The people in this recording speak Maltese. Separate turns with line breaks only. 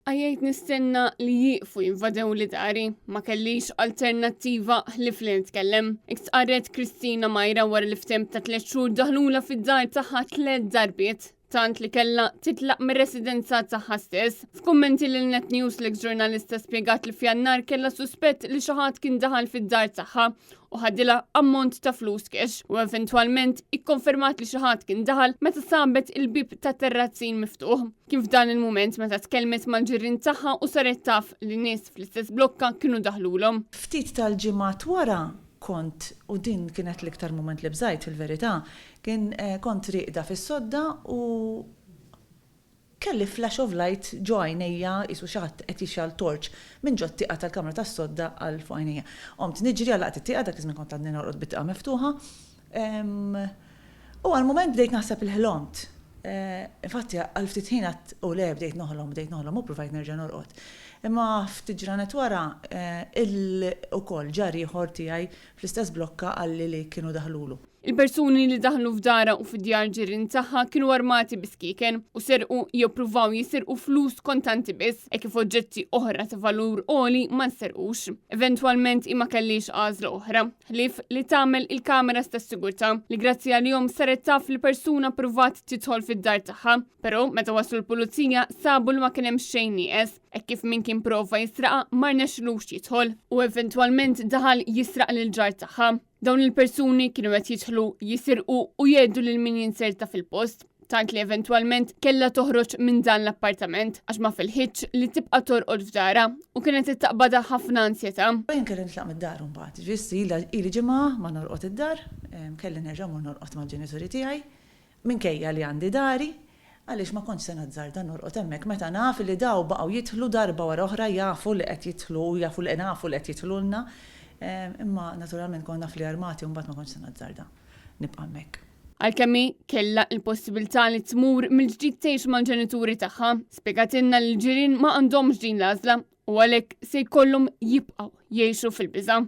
Għajajt nistenna li jiqfu jinvadew li dari, ma kellix alternattiva li flin tkellem. Iktqarret Kristina Majra wara li ftem ta' 3 xhur daħlula fid-dar tagħha 3 darbiet. Tant li kella titlaq mir-residenza tagħha stess. F'kummenti lil Net News l-ex-ġurnalista spjegat li f'Jannar kella suspett li xi ħadd kien daħal fid-dar tagħha u ħadilha ammont ta' flus cash u eventwalment ikkonfermat li xi ħadd kien daħal meta sabet il-bib ta' terrazzin miftuħ. Kif f'dan il-mument meta tkellmet mal-ġirien tagħha u saret taf li nies fl-istess blokka kienu daħlulhom.
Ftit tal-ġimgħat wara kont, u din kienet l-iktar moment li bżajt fil-verità, kont riqda fis-sodda u kelli flash of light ġo għajnejja isu xaħat qed jixxal torċ minn ġo t-tieqa tal-kamra tas-sodda għal fuq għajnejja. Qomt niġri għal it-tieqa dak iż-żmien kont għadni norqod bit-tieqa miftuħa. U għal-moment bdejt naħseb il-ħlomt. Infatti għal ftit ħin u le bdejt noħolom u provajt nerġa' norqod. Imma ftit ġranet wara ukoll ġari ieħor tiegħi fl-istess blokka għalli li kienu daħlulu.
Il-persuni li daħlu f'dara u fid-djar ġirien tagħha kienu armati biskiken u serqu jew pruvaw jisirqu flus kontanti biss e kif oġġetti oħra ta' valur għoli ma nserqux. Eventwalment imma kellix għażla oħra, ħlief li tagħmel il-kameras tas-sigurtà li grazzi għalihom saret taf li persuna pruvat tidħol fid-dar tagħha, però meta waslu l-pulizija sabu li ma kien hemm xejn nieqes e kif min kien prova jisraqa ma rnexxilux jidħol u eventwalment daħal jisraq lil ġar tagħha. Dawn il-persuni kienu qed jidħlu jisirqu u jgħidu lil min jinserta fil-post, tant li eventwalment kellha toħroġ minn dan l-appartament għax ma filħitx li tibqa' torqod f'dara u kienet ittaqbada ħafna ansjetà.
Jien kelli nitlaq mid-dar mbagħad. Ġisti ili ġimgħa ma norqod id-dar, kelli nerġa' mur norqod mal-ġenituri tiegħi minkejja li għandi dari għaliex ma kontx se nazzarda norqod hemmhekk meta naf li daw baqgħu jidħlu darba wara oħra jafu li qed jidħlu u jafu li nafu li qed jidħlulna. Imma naturalment konna fli armati u mbagħad ma kontx se nazzarda nibqa' hemmhekk.
Għalkemm kellha l-possibilità li tmur mill-ġdid tgħix mal-ġenituri tagħha, spjegatilna li l-ġirien ma għandhomx din l-għażla u għalhekk se jkollhom jibqgħu jgħixu fil-biża'.